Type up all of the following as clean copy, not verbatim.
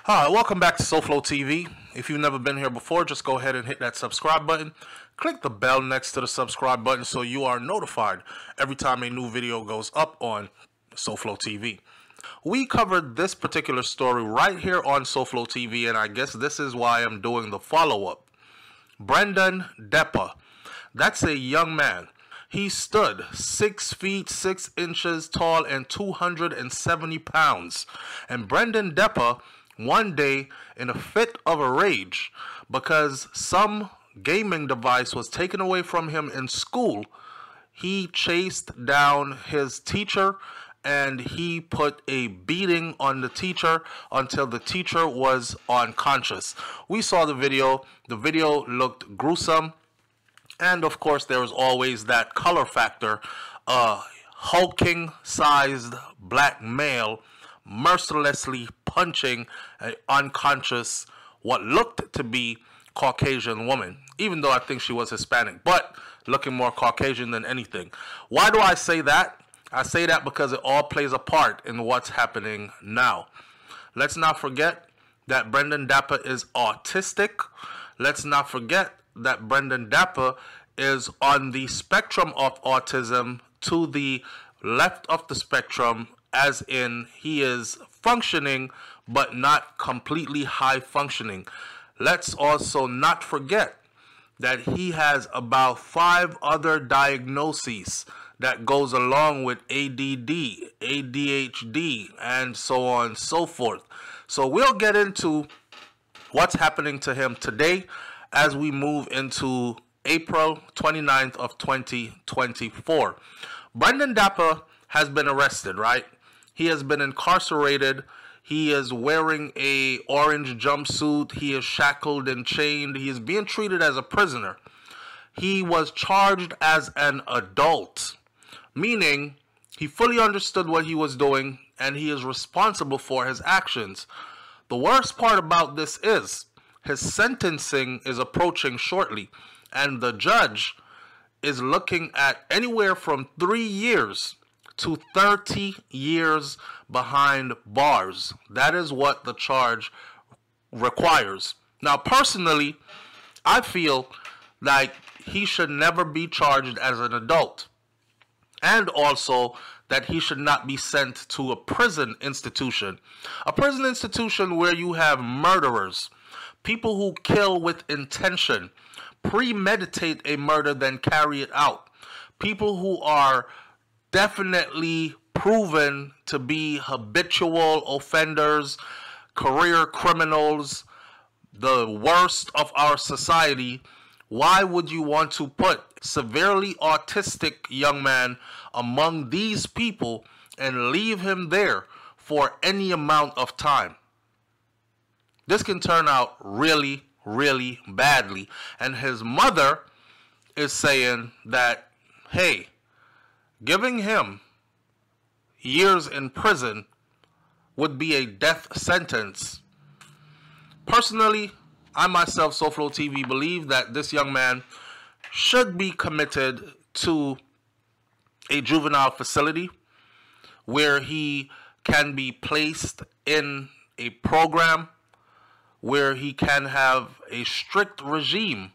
Hi, welcome back to SouFLoTV. If you've never been here before, just go ahead and hit that subscribe button. Click the bell next to the subscribe button so you are notified every time a new video goes up on SouFLoTV. We covered this particular story right here on SouFLoTV, and I guess this is why I'm doing the follow-up. Brendan Depa. That's a young man. He stood 6 feet 6 inches tall and 270 pounds. And Brendan Depa, one day, in a fit of a rage because some gaming device was taken away from him in school, he chased down his teacher and he put a beating on the teacher until the teacher was unconscious. We saw the video. The video looked gruesome. And of course, there was always that color factor. A hulking-sized black male mercilessly punching an unconscious, what looked to be Caucasian woman, even though I think she was Hispanic, but looking more Caucasian than anything. Why do I say that? I say that because it all plays a part in what's happening now. Let's not forget that Brendan Depa is autistic. Let's not forget that Brendan Depa is on the spectrum of autism to the left of the spectrum, as in he is functioning but not completely high functioning. Let's also not forget that he has about 5 other diagnoses that goes along with ADD, ADHD, and so on and so forth. So we'll get into what's happening to him today as we move into April 29th of 2024. Brendan Depa has been arrested, right? He has been incarcerated. He is wearing a orange jumpsuit. He is shackled and chained. He is being treated as a prisoner. He was charged as an adult, meaning he fully understood what he was doing and he is responsible for his actions. The worst part about this is his sentencing is approaching shortly, and the judge is looking at anywhere from 3 years to 30 years behind bars. That is what the charge requires. Now, personally, I feel like he should never be charged as an adult, and also that he should not be sent to a prison institution. A prison institution where you have murderers, people who kill with intention, premeditate a murder, then carry it out. People who are definitely proven to be habitual offenders, career criminals, the worst of our society. Why would you want to put severely autistic young man among these people and leave him there for any amount of time? This can turn out really, really badly. And his mother is saying that, hey, giving him years in prison would be a death sentence. Personally, I myself, SouFLoTV, believe that this young man should be committed to a juvenile facility where he can be placed in a program where he can have a strict regime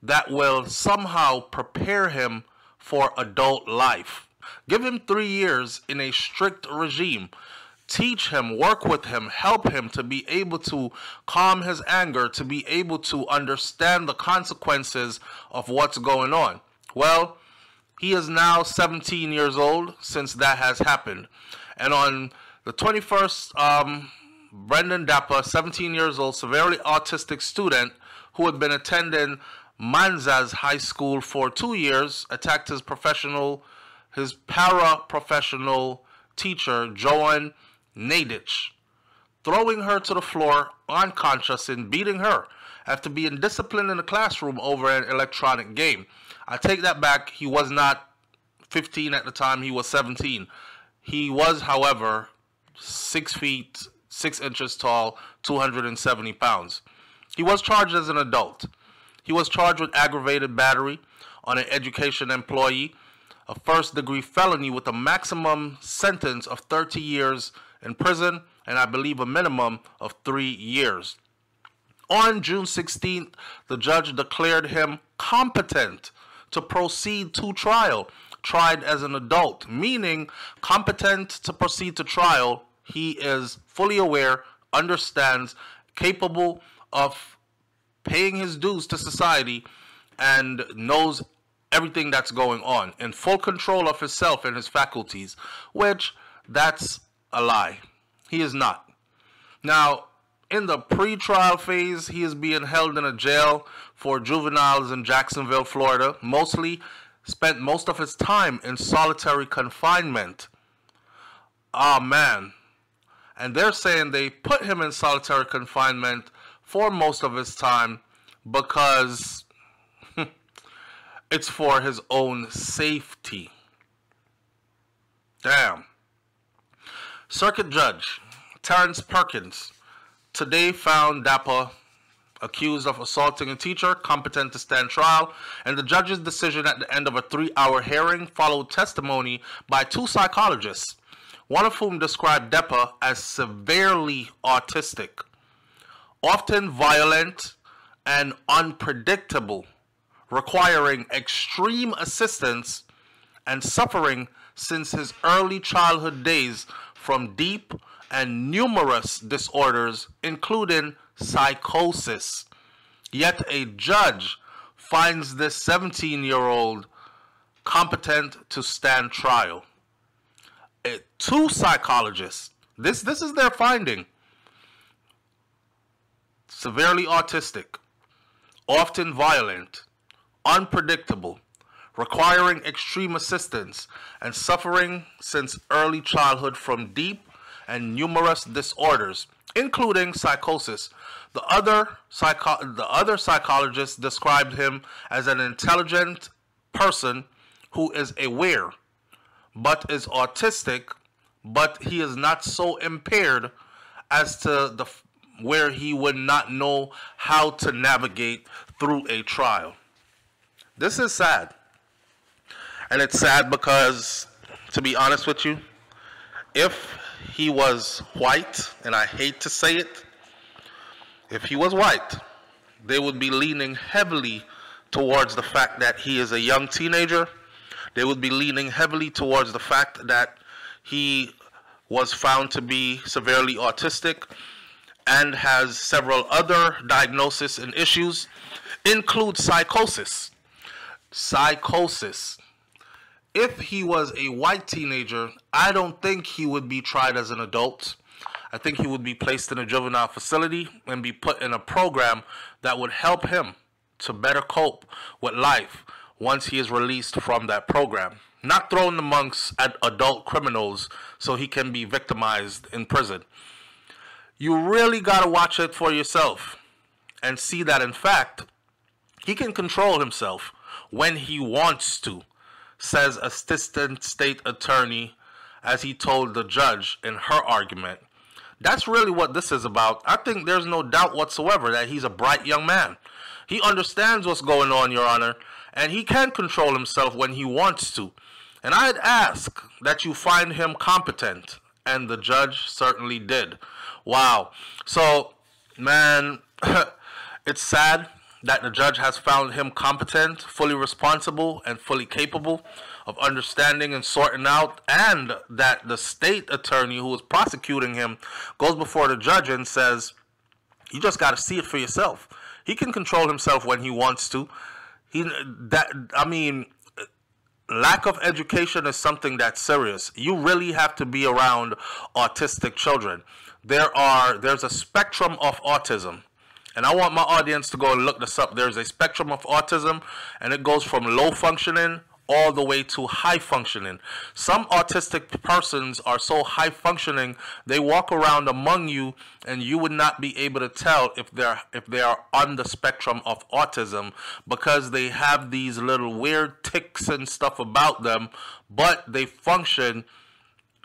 that will somehow prepare him for adult life. Give him 3 years in a strict regime. Teach him, work with him, help him to be able to calm his anger, to be able to understand the consequences of what's going on. Well, he is now 17 years old since that has happened. And on the 21st, Brendan Depa, 17 years old, severely autistic student who had been attending Manzas High School for 2 years, attacked his para-professional teacher, Joan Nadich, throwing her to the floor unconscious and beating her after being disciplined in the classroom over an electronic game. I take that back. He was not 15 at the time. He was 17. He was, however, 6 feet 6 inches tall, 270 pounds. He was charged as an adult. He was charged with aggravated battery on an education employee, a first-degree felony with a maximum sentence of 30 years in prison, and I believe a minimum of 3 years. On June 16th, the judge declared him competent to proceed to trial, tried as an adult, meaning competent to proceed to trial. He is fully aware, understands, capable of paying his dues to society, and knows everything that's going on, in full control of himself and his faculties, which that's a lie. He is not. Now, in the pre-trial phase, he is being held in a jail for juveniles in Jacksonville, Florida. Spent most of his time in solitary confinement. Oh man. And they're saying they put him in solitary confinement for most of his time because it's for his own safety. Damn. Circuit Judge Terrence Perkins today found Depa accused of assaulting a teacher competent to stand trial, and the judge's decision at the end of a 3-hour hearing followed testimony by 2 psychologists, one of whom described Depa as severely autistic, often violent and unpredictable, requiring extreme assistance and suffering since his early childhood days from deep and numerous disorders, including psychosis. Yet a judge finds this 17-year-old competent to stand trial. 2 psychologists, this is their finding. Severely autistic, often violent, unpredictable, requiring extreme assistance, and suffering since early childhood from deep and numerous disorders, including psychosis. The other psychologist described him as an intelligent person who is aware, but is autistic, but he is not so impaired as to where he would not know how to navigate through a trial. This is sad. And it's sad because, to be honest with you, if he was white, and I hate to say it, if he was white, they would be leaning heavily towards the fact that he is a young teenager. They would be leaning heavily towards the fact that he was found to be severely autistic and has several other diagnoses and issues, include psychosis. Psychosis. If he was a white teenager, I don't think he would be tried as an adult. I think he would be placed in a juvenile facility and be put in a program that would help him to better cope with life once he is released from that program. Not thrown amongst adult criminals so he can be victimized in prison. You really got to watch it for yourself and see that, in fact, he can control himself when he wants to, says Assistant State Attorney, as he told the judge in her argument. That's really what this is about. I think there's no doubt whatsoever that he's a bright young man. He understands what's going on, Your Honor, and he can control himself when he wants to. And I'd ask that you find him competent, and the judge certainly did. Wow. So, man, it's sad that the judge has found him competent, fully responsible, and fully capable of understanding and sorting out, and that the state attorney who is prosecuting him goes before the judge and says, you just got to see it for yourself. He can control himself when he wants to. Lack of education is something that's serious. You really have to be around autistic children. There's a spectrum of autism. And I want my audience to go and look this up. There's a spectrum of autism, and it goes from low functioning all the way to high functioning. Some autistic persons are so high functioning, they walk around among you and you would not be able to tell if they are on the spectrum of autism, because they have these little weird tics and stuff about them, but they function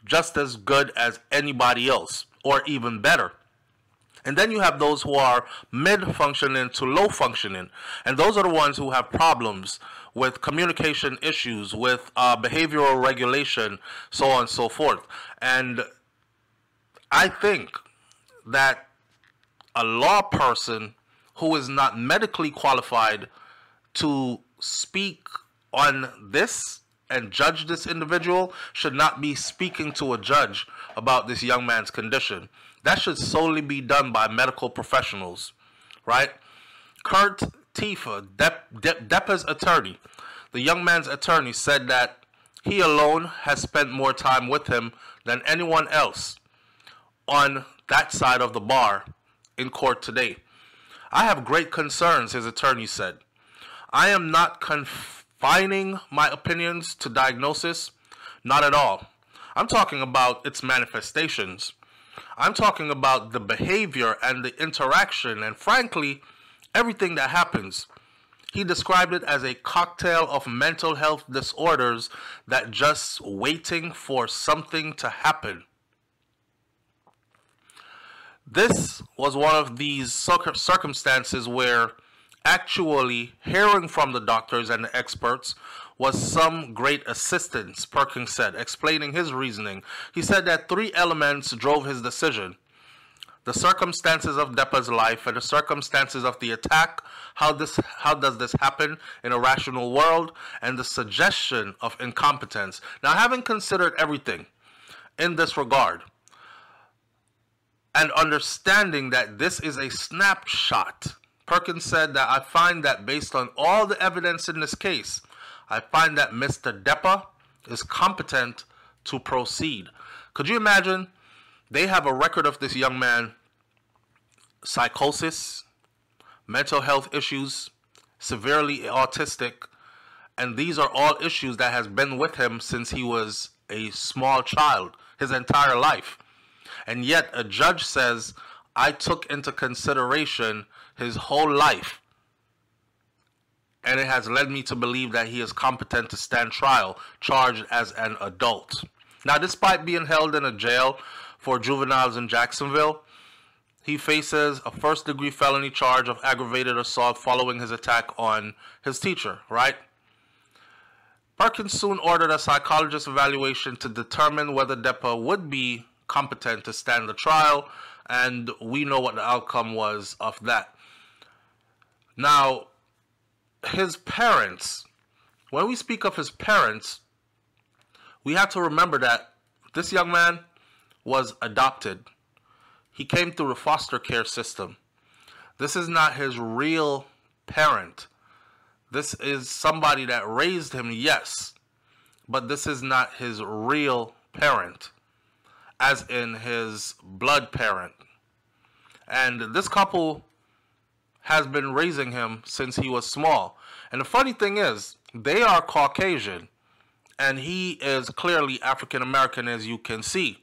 just as good as anybody else, or even better. And then you have those who are mid-functioning to low-functioning. And those are the ones who have problems with communication issues, with behavioral regulation, so on and so forth. And I think that a law person who is not medically qualified to speak on this and judge this individual should not be speaking to a judge about this young man's condition. That should solely be done by medical professionals, right? Kurt Tifa, Depa's attorney, the young man's attorney, said that he alone has spent more time with him than anyone else on that side of the bar in court today. I have great concerns, his attorney said. I am not confining my opinions to diagnosis, not at all. I'm talking about its manifestations. I'm talking about the behavior and the interaction and, frankly, everything that happens. He described it as a cocktail of mental health disorders that just waiting for something to happen. This was one of these circumstances where actually hearing from the doctors and the experts was some great assistance, Perkins said, explaining his reasoning. He said that 3 elements drove his decision: the circumstances of Depa's life and the circumstances of the attack, how does this happen in a rational world, and the suggestion of incompetence. Now, having considered everything in this regard, and understanding that this is a snapshot, Perkins said that I find that based on all the evidence in this case, I find that Mr. Depa is competent to proceed. Could you imagine? They have a record of this young man: psychosis, mental health issues, severely autistic, and these are all issues that has been with him since he was a small child, his entire life. And yet a judge says, I took into consideration his whole life, and it has led me to believe that he is competent to stand trial, charged as an adult. Now, despite being held in a jail for juveniles in Jacksonville, he faces a first-degree felony charge of aggravated assault following his attack on his teacher, right? Perkins soon ordered a psychologist evaluation to determine whether Depa would be competent to stand the trial, and we know what the outcome was of that. Now, his parents, when we speak of his parents, we have to remember that this young man was adopted. He came through the foster care system. This is not his real parent. This is somebody that raised him, yes, but this is not his real parent, as in his blood parent. And this couple has been raising him since he was small. And the funny thing is, they are Caucasian, and he is clearly African American, as you can see.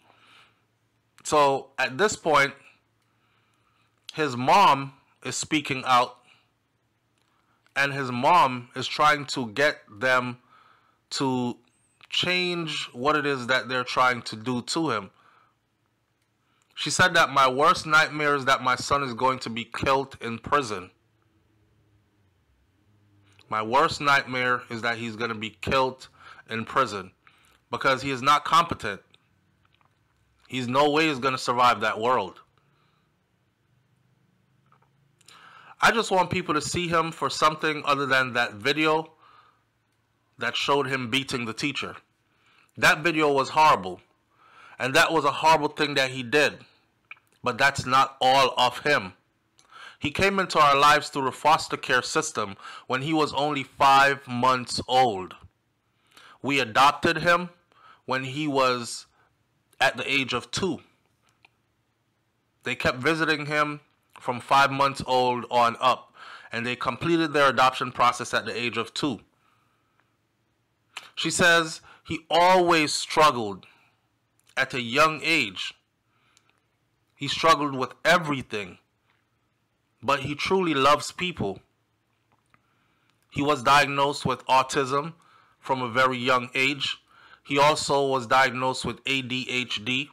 So at this point, his mom is speaking out, and his mom is trying to get them to change what it is that they're trying to do to him. She said that my worst nightmare is that my son is going to be killed in prison. My worst nightmare is that he's going to be killed in prison because he is not competent. He's no way is going to survive that world. I just want people to see him for something other than that video that showed him beating the teacher. That video was horrible. And that was a horrible thing that he did. But that's not all of him. He came into our lives through the foster care system when he was only 5 months old. We adopted him when he was at the age of 2. They kept visiting him from 5 months old on up, and they completed their adoption process at the age of 2. She says he always struggled at a young age. He struggled with everything, but he truly loves people. He was diagnosed with autism from a very young age. He also was diagnosed with ADHD.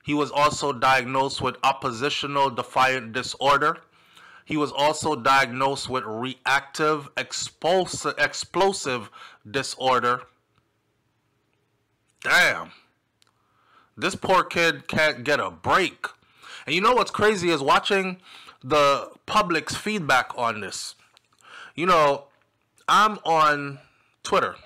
He was also diagnosed with oppositional defiant disorder. He was also diagnosed with reactive explosive disorder. Damn. This poor kid can't get a break. And you know what's crazy is watching the public's feedback on this. You know, I'm on Twitter,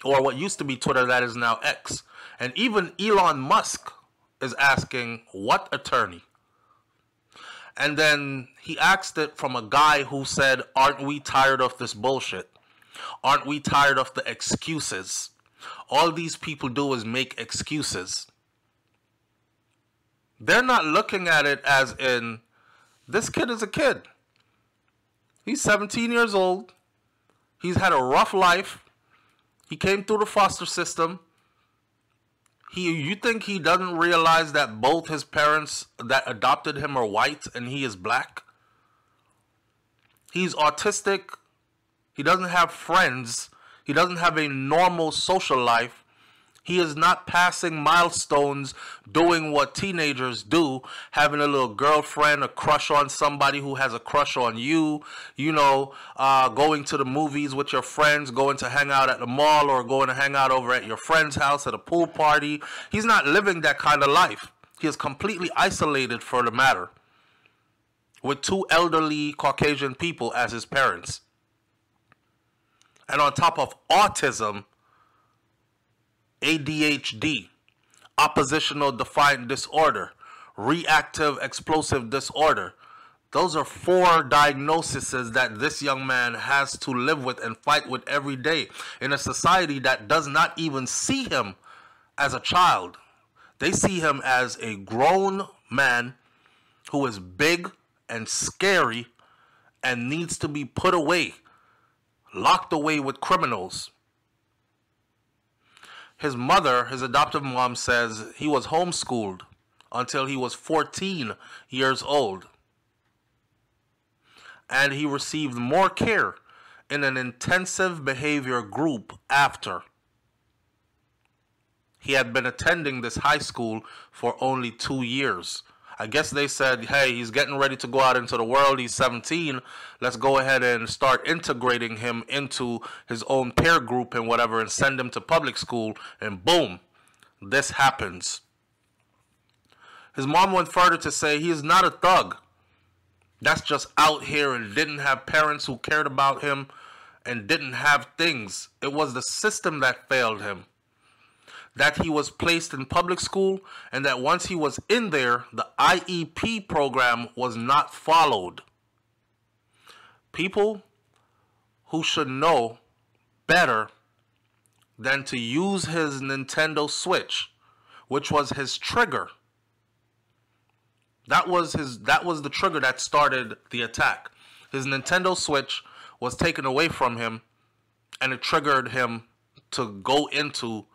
or what used to be Twitter, that is now X. And even Elon Musk is asking, what attorney? And then he asked it from a guy who said, aren't we tired of this bullshit? Aren't we tired of the excuses? All these people do is make excuses. They're not looking at it as in, this kid is a kid. He's 17 years old. He's had a rough life. He came through the foster system. You think he doesn't realize that both his parents that adopted him are white and he is black? He's autistic. He doesn't have friends. He doesn't have a normal social life. He is not passing milestones, doing what teenagers do, having a little girlfriend, a crush on somebody who has a crush on you, you know, going to the movies with your friends, going to hang out at the mall, or going to hang out over at your friend's house at a pool party. He's not living that kind of life. He is completely isolated for the matter, with two elderly Caucasian people as his parents. And on top of autism, ADHD, oppositional defiant disorder, reactive explosive disorder. Those are 4 diagnoses that this young man has to live with and fight with every day in a society that does not even see him as a child. They see him as a grown man who is big and scary and needs to be put away, locked away with criminals. His mother, his adoptive mom, says he was homeschooled until he was 14 years old. And he received more care in an intensive behavior group after. He had been attending this high school for only 2 years. I guess they said, hey, he's getting ready to go out into the world. He's 17. Let's go ahead and start integrating him into his own peer group and whatever and send him to public school. And boom, this happens. His mom went further to say he is not a thug. That's just out here and didn't have parents who cared about him and didn't have things. It was the system that failed him. That he was placed in public school, and that once he was in there, the IEP program was not followed. People who should know better than to use his Nintendo Switch, which was his trigger. That was the trigger that started the attack. His Nintendo Switch was taken away from him, and it triggered him to go into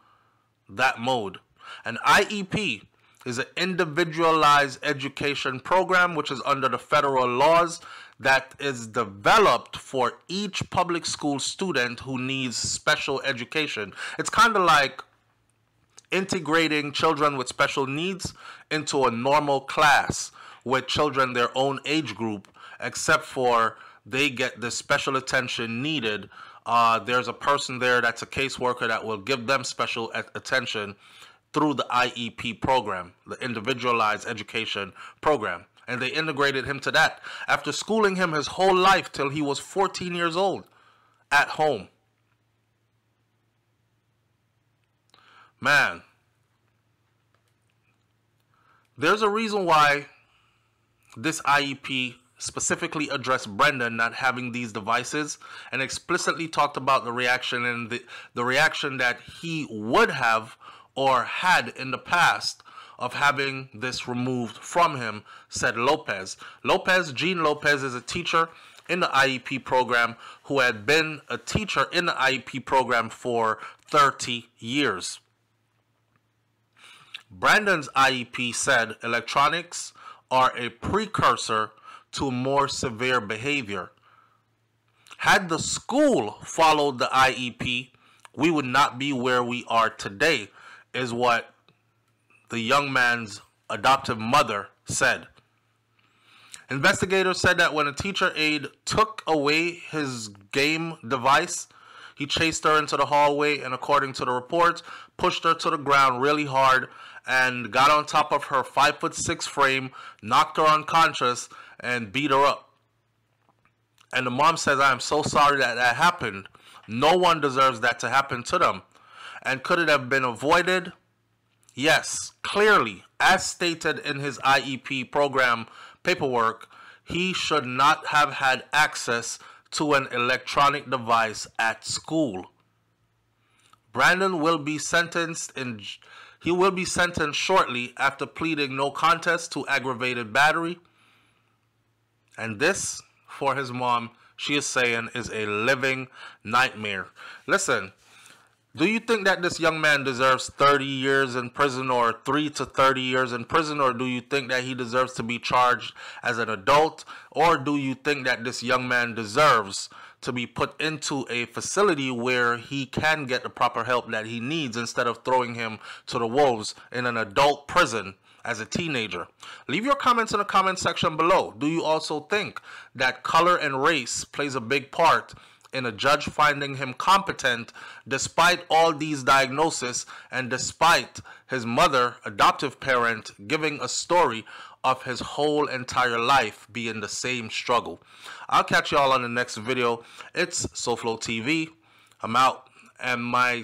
that mode. An IEP is an individualized education program which is under the federal laws that is developed for each public school student who needs special education. It's kind of like integrating children with special needs into a normal class with children their own age group, except for they get the special attention needed. There's a person there that's a caseworker that will give them special attention through the IEP program, the Individualized Education Program. And they integrated him to that after schooling him his whole life till he was 14 years old at home. Man, there's a reason why this IEP specifically addressed Brendan not having these devices and explicitly talked about the reaction and the reaction that he would have or had in the past of having this removed from him, said Lopez. Jean Lopez is a teacher in the IEP program who had been a teacher in the IEP program for 30 years. Brandon's IEP said electronics are a precursor to more severe behavior. Had the school followed the IEP, we would not be where we are today, is what the young man's adoptive mother said. Investigators said that when a teacher aide took away his game device, he chased her into the hallway and, according to the reports, pushed her to the ground really hard and got on top of her 5'6" frame, knocked her unconscious, and beat her up. And the mom says, I am so sorry that that happened. No one deserves that to happen to them. And could it have been avoided? Yes, clearly, as stated in his IEP program paperwork, he should not have had access to an electronic device at school. Brandon will be sentenced shortly after pleading no contest to aggravated battery. And this, for his mom, she is saying, is a living nightmare. Listen, do you think that this young man deserves 30 years in prison or 3 to 30 years in prison? Or do you think that he deserves to be charged as an adult? Or do you think that this young man deserves to be put into a facility where he can get the proper help that he needs instead of throwing him to the wolves in an adult prison as a teenager? Leave your comments in the comment section below. Do you also think that color and race plays a big part in a judge finding him competent despite all these diagnoses and despite his mother, adoptive parent, giving a story of his whole entire life being the same struggle? I'll catch y'all on the next video. It's SouFLoTV. I'm out. And my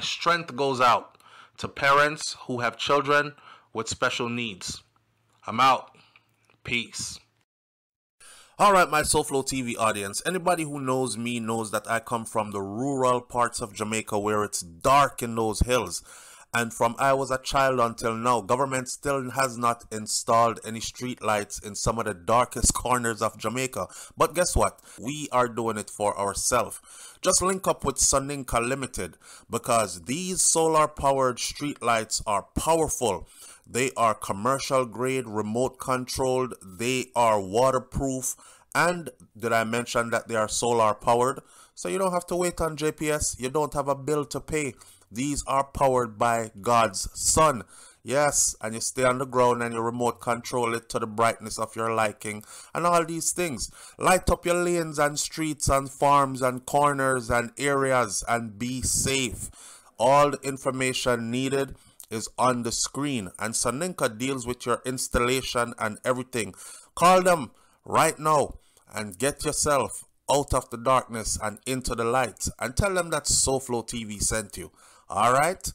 strength goes out to parents who have children with special needs. I'm out. Peace. Alright, my SouFLoTV audience, anybody who knows me knows that I come from the rural parts of Jamaica where it's dark in those hills. And from I was a child until now, government still has not installed any street lights in some of the darkest corners of Jamaica. But guess what? We are doing it for ourselves. Just link up with Soninka Limited, because these solar powered street lights are powerful. They are commercial grade, remote controlled, they are waterproof, and did I mention that they are solar powered? So you don't have to wait on JPS, you don't have a bill to pay. These are powered by God's Son. Yes, and you stay on the ground and you remote control it to the brightness of your liking and all these things. Light up your lanes and streets and farms and corners and areas and be safe. All the information needed is on the screen, and Soninka deals with your installation and everything. Call them right now and get yourself out of the darkness and into the light, and tell them that SouFLoTV sent you. All right?